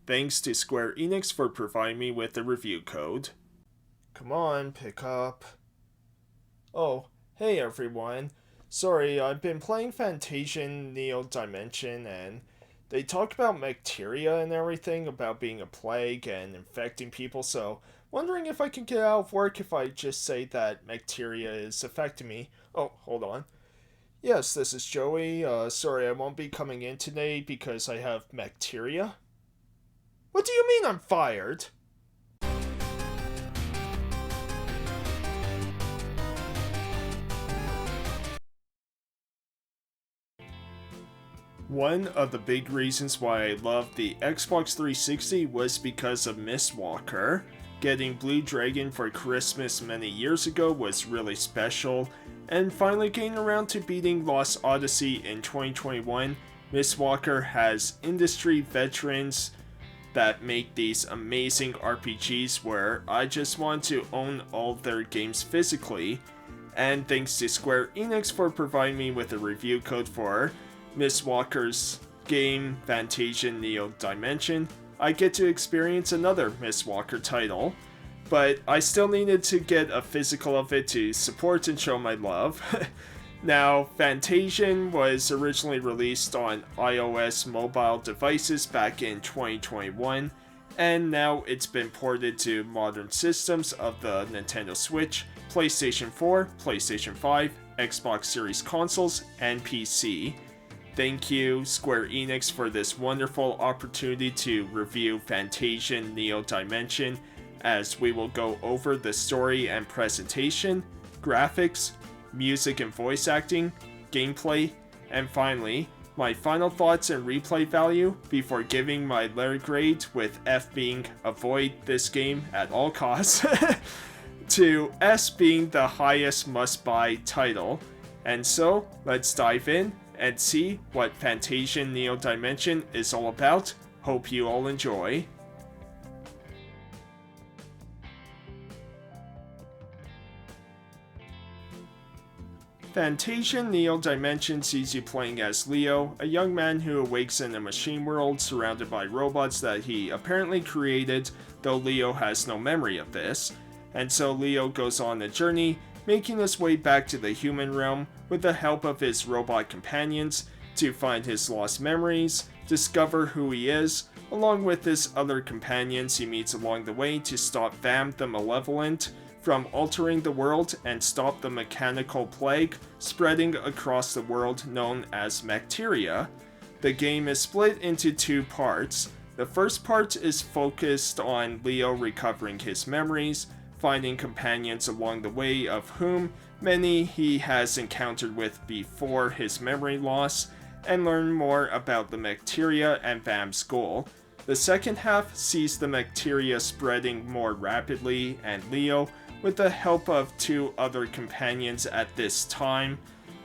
Thanks to Square Enix for providing me with the review code. Come on, pick up. Oh, hey everyone. Sorry, I've been playing Fantasian Neo Dimension and they talk about bacteria and everything, about being a plague and infecting people, so wondering if I can get out of work if I just say that bacteria is affecting me. Oh, hold on. Yes, this is Joey. Sorry, I won't be coming in today because I have bacteria. What do you mean I'm fired? One of the big reasons why I loved the Xbox 360 was because of Mistwalker. Getting Blue Dragon for Christmas many years ago was really special, and finally getting around to beating Lost Odyssey in 2021, Mistwalker has industry veterans that make these amazing RPGs where I just want to own all their games physically. And thanks to Square Enix for providing me with a review code for Mistwalker's game, Fantasian Neo Dimension, I get to experience another Mistwalker title. But I still needed to get a physical of it to support and show my love. Now, Fantasian was originally released on iOS mobile devices back in 2021, and now it's been ported to modern systems of the Nintendo Switch, PlayStation 4, PlayStation 5, Xbox Series consoles, and PC. Thank you, Square Enix, for this wonderful opportunity to review Fantasian Neo Dimension, as we will go over the story and presentation, graphics, music and voice acting, gameplay, and finally, my final thoughts and replay value before giving my letter grade, with F being avoid this game at all costs, to S being the highest must-buy title. And so, let's dive in and see what Fantasian Neo Dimension is all about. Hope you all enjoy. Fantasian Neo Dimension sees you playing as Leo, a young man who awakes in a machine world surrounded by robots that he apparently created, though Leo has no memory of this. And so Leo goes on a journey, making his way back to the human realm with the help of his robot companions to find his lost memories, discover who he is, along with his other companions he meets along the way to stop Vam the Malevolent from altering the world and stop the mechanical plague spreading across the world known as bacteria. The game is split into two parts. The first part is focused on Leo recovering his memories, finding companions along the way, of whom many he has encountered with before his memory loss, and learn more about the bacteria and Vam's goal. The second half sees the bacteria spreading more rapidly, and Leo, with the help of two other companions at this time,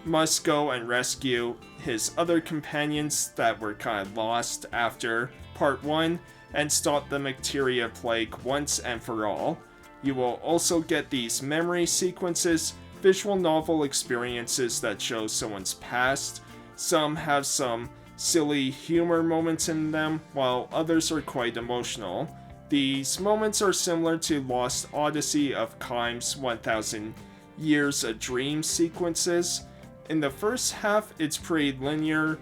must go and rescue his other companions that were kind of lost after part 1 and stop the bacteria plague once and for all. You will also get these memory sequences, visual novel experiences that show someone's past. Some have some silly humor moments in them, while others are quite emotional. These moments are similar to Lost Odyssey of Kime's 1000 Years a Dream sequences. In the first half, it's pretty linear,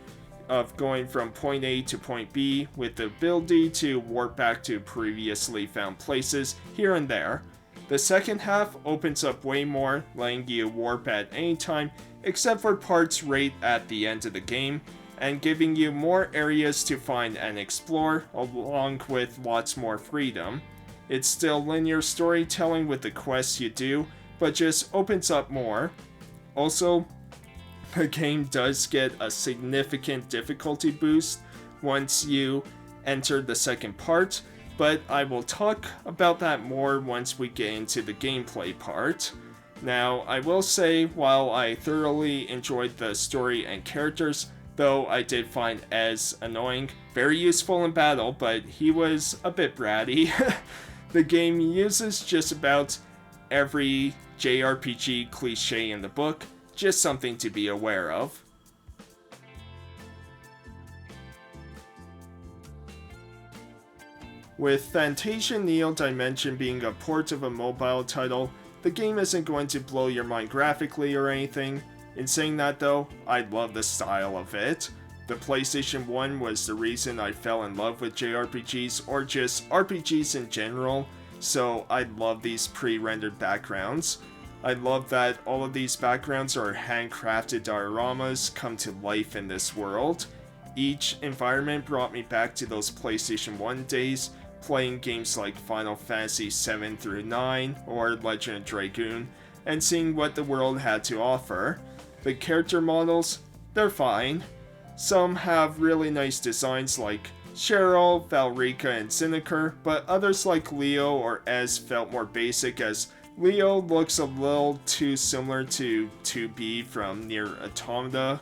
of going from point A to point B, with the ability to warp back to previously found places here and there. The second half opens up way more, letting you warp at any time, except for parts right at the end of the game, and giving you more areas to find and explore, along with lots more freedom. It's still linear storytelling with the quests you do, but just opens up more. Also, the game does get a significant difficulty boost once you enter the second part, but I will talk about that more once we get into the gameplay part. Now, I will say, while I thoroughly enjoyed the story and characters, though I did find Ez annoying, very useful in battle, but he was a bit bratty. The game uses just about every JRPG cliche in the book, just something to be aware of. With Fantasian Neo Dimension being a port of a mobile title, the game isn't going to blow your mind graphically or anything. In saying that though, I love the style of it. The PlayStation 1 was the reason I fell in love with JRPGs, or just RPGs in general, so I love these pre-rendered backgrounds. I love that all of these backgrounds are handcrafted dioramas come to life in this world. Each environment brought me back to those PlayStation 1 days, playing games like Final Fantasy 7 through 9 or Legend of Dragoon, and seeing what the world had to offer. The character models, they're fine. Some have really nice designs like Cheryl, Valrika, and Zineker, but others like Leo or Ez felt more basic, as Leo looks a little too similar to 2B from Nier Automata.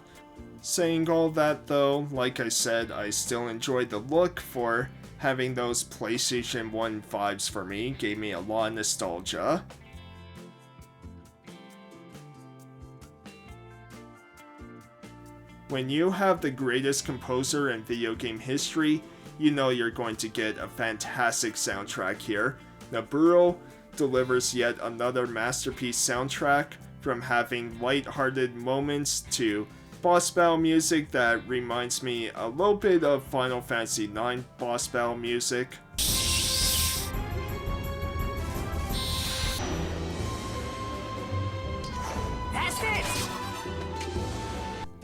Saying all that though, like I said, I still enjoyed the look. For having those PlayStation 1 vibes for me gave me a lot of nostalgia. When you have the greatest composer in video game history, you know you're going to get a fantastic soundtrack here. Naburo delivers yet another masterpiece soundtrack, from having light-hearted moments to boss battle music that reminds me a little bit of Final Fantasy IX boss battle music.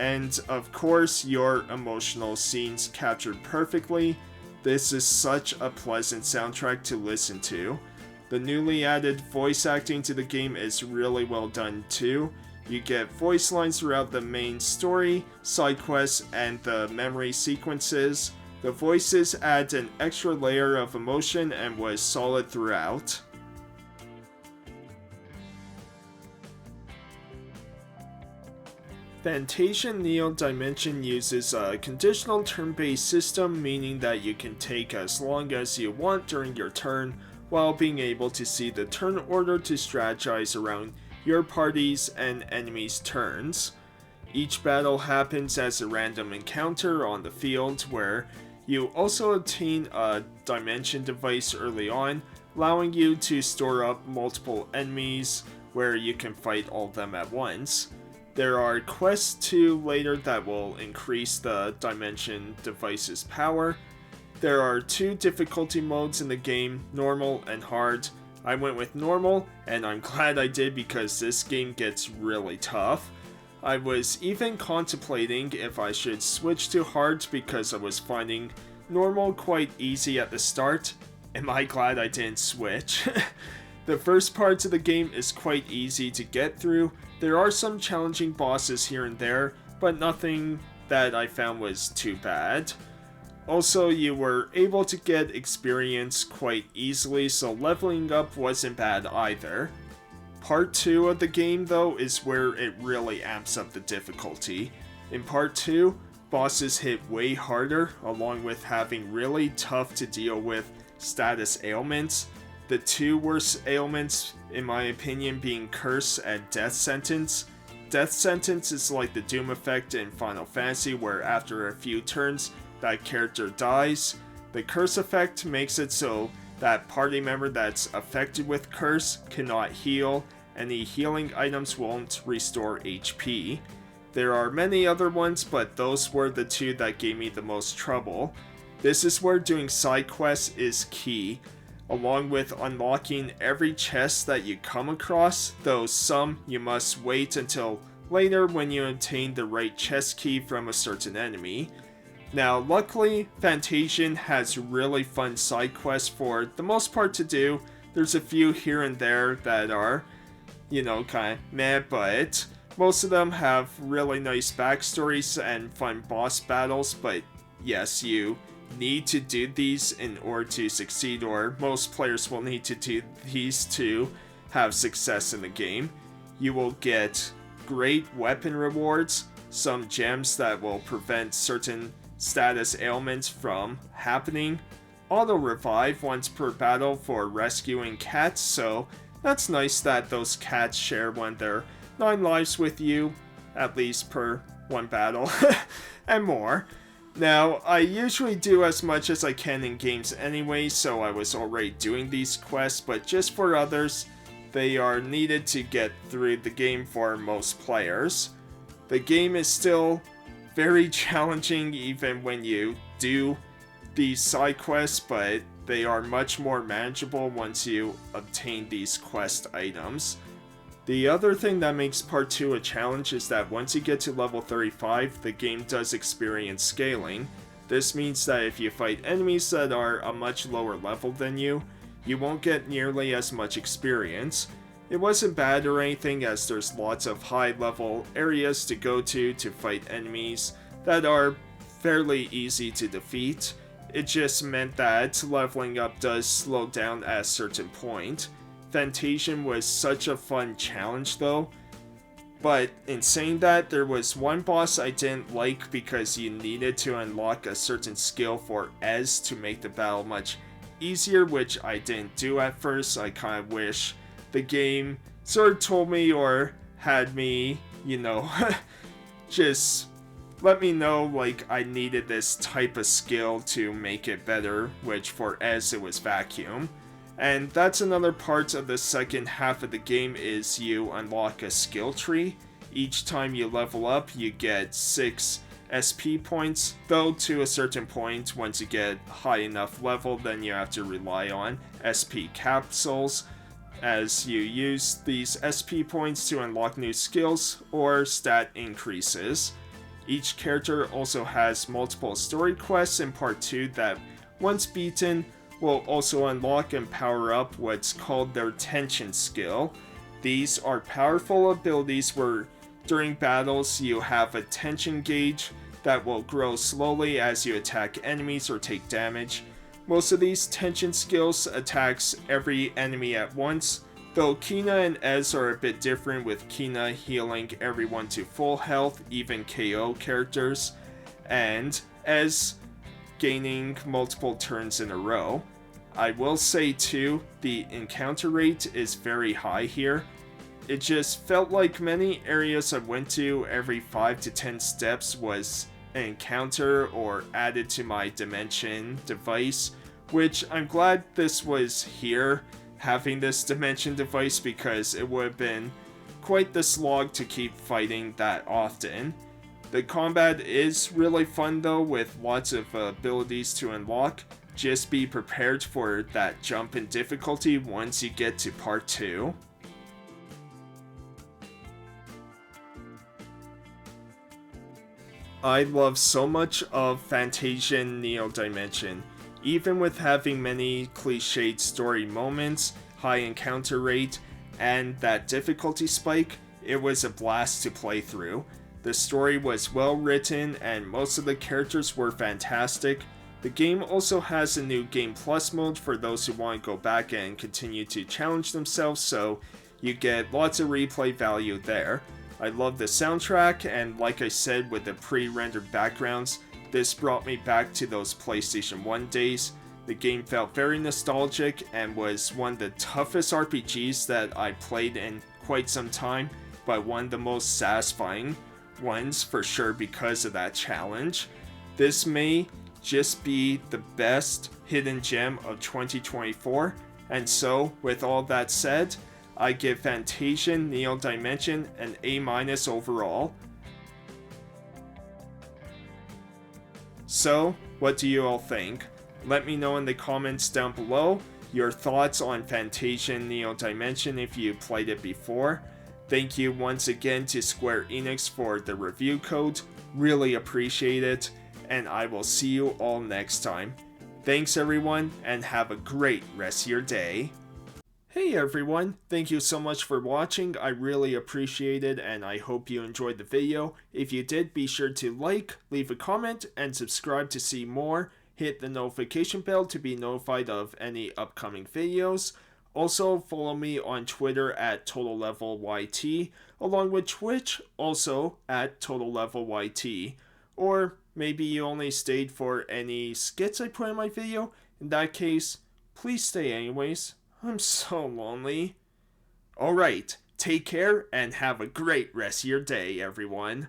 And of course, your emotional scenes captured perfectly. This is such a pleasant soundtrack to listen to. The newly added voice acting to the game is really well done too. You get voice lines throughout the main story, side quests, and the memory sequences. The voices add an extra layer of emotion and was solid throughout. Fantasian Neo Dimension uses a conditional turn-based system, meaning that you can take as long as you want during your turn, while being able to see the turn order to strategize around your party's and enemies' turns. Each battle happens as a random encounter on the field, where you also obtain a dimension device early on, allowing you to store up multiple enemies where you can fight all of them at once. There are quests too later that will increase the dimension device's power. There are 2 difficulty modes in the game, normal and hard. I went with normal, and I'm glad I did because this game gets really tough. I was even contemplating if I should switch to hard because I was finding normal quite easy at the start. Am I glad I didn't switch? The first part of the game is quite easy to get through. There are some challenging bosses here and there, but nothing that I found was too bad. Also, you were able to get experience quite easily, so leveling up wasn't bad either. Part 2 of the game though is where it really amps up the difficulty. In part 2, bosses hit way harder, along with having really tough to deal with status ailments. The 2 worst ailments, in my opinion, being Curse and Death Sentence. Death Sentence is like the Doom effect in Final Fantasy, where after a few turns, that character dies. The Curse effect makes it so that party member that's affected with Curse cannot heal. Any healing items won't restore HP. There are many other ones, but those were the 2 that gave me the most trouble. This is where doing side quests is key, along with unlocking every chest that you come across, though some you must wait until later when you obtain the right chest key from a certain enemy. Now, luckily, Fantasian has really fun side quests for the most part to do. There's a few here and there that are, kind of meh, but most of them have really nice backstories and fun boss battles. But yes, you need to do these in order to succeed, or most players will need to do these to have success in the game. You will get great weapon rewards, some gems that will prevent certain status ailments from happening, auto revive once per battle for rescuing cats, so that's nice that those cats share one of their 9 lives with you, at least per one battle, and more. Now, I usually do as much as I can in games anyway, so I was already doing these quests, but just for others, they are needed to get through the game for most players. The game is still very challenging even when you do these side quests, but they are much more manageable once you obtain these quest items. The other thing that makes part 2 a challenge is that once you get to level 35, the game does experience scaling. This means that if you fight enemies that are a much lower level than you won't get nearly as much experience. It wasn't bad or anything, as there's lots of high level areas to go to fight enemies that are fairly easy to defeat. It just meant that leveling up does slow down at a certain point. FANTASIAN was such a fun challenge though, but in saying that, there was one boss I didn't like because you needed to unlock a certain skill for Ez to make the battle much easier, which I didn't do at first. I kind of wish the game sort of told me or had me, just let me know like I needed this type of skill to make it better, which for Ez it was vacuum. And that's another part of the second half of the game, is you unlock a skill tree. Each time you level up, you get 6 SP points, though to a certain point, once you get high enough level, then you have to rely on SP capsules, as you use these SP points to unlock new skills or stat increases. Each character also has multiple story quests in part 2 that, once beaten, will also unlock and power up what's called their tension skill. These are powerful abilities where during battles you have a tension gauge that will grow slowly as you attack enemies or take damage. Most of these tension skills attacks every enemy at once, though Kina and Ez are a bit different, with Kina healing everyone to full health, even KO characters, and Ez gaining multiple turns in a row. I will say too, the encounter rate is very high here. It just felt like many areas I went to, every 5 to 10 steps was an encounter or added to my dimension device, which I'm glad this was here, having this dimension device, because it would have been quite the slog to keep fighting that often. The combat is really fun though, with lots of abilities to unlock. Just be prepared for that jump in difficulty once you get to part 2. I love so much of FANTASIAN Neo Dimension. Even with having many cliched story moments, high encounter rate, and that difficulty spike, it was a blast to play through. The story was well written and most of the characters were fantastic. The game also has a new Game Plus mode for those who want to go back and continue to challenge themselves, so you get lots of replay value there. I love the soundtrack, and like I said, with the pre-rendered backgrounds, this brought me back to those PlayStation 1 days. The game felt very nostalgic and was one of the toughest RPGs that I played in quite some time, but one of the most satisfying ones for sure because of that challenge. This may just be the best hidden gem of 2024, and so with all that said, I give FANTASIAN Neo Dimension an A- overall. So, what do you all think? Let me know in the comments down below your thoughts on FANTASIAN Neo Dimension if you played it before. Thank you once again to Square Enix for the review code, really appreciate it, and I will see you all next time. Thanks everyone, and have a great rest of your day. Hey everyone, thank you so much for watching, I really appreciate it and I hope you enjoyed the video. If you did, be sure to like, leave a comment, and subscribe to see more. Hit the notification bell to be notified of any upcoming videos. Also, follow me on Twitter at TotalLevelYT, along with Twitch, also at TotalLevelYT. Or maybe you only stayed for any skits I put in my video. In that case, please stay anyways. I'm so lonely. Alright, take care and have a great rest of your day, everyone.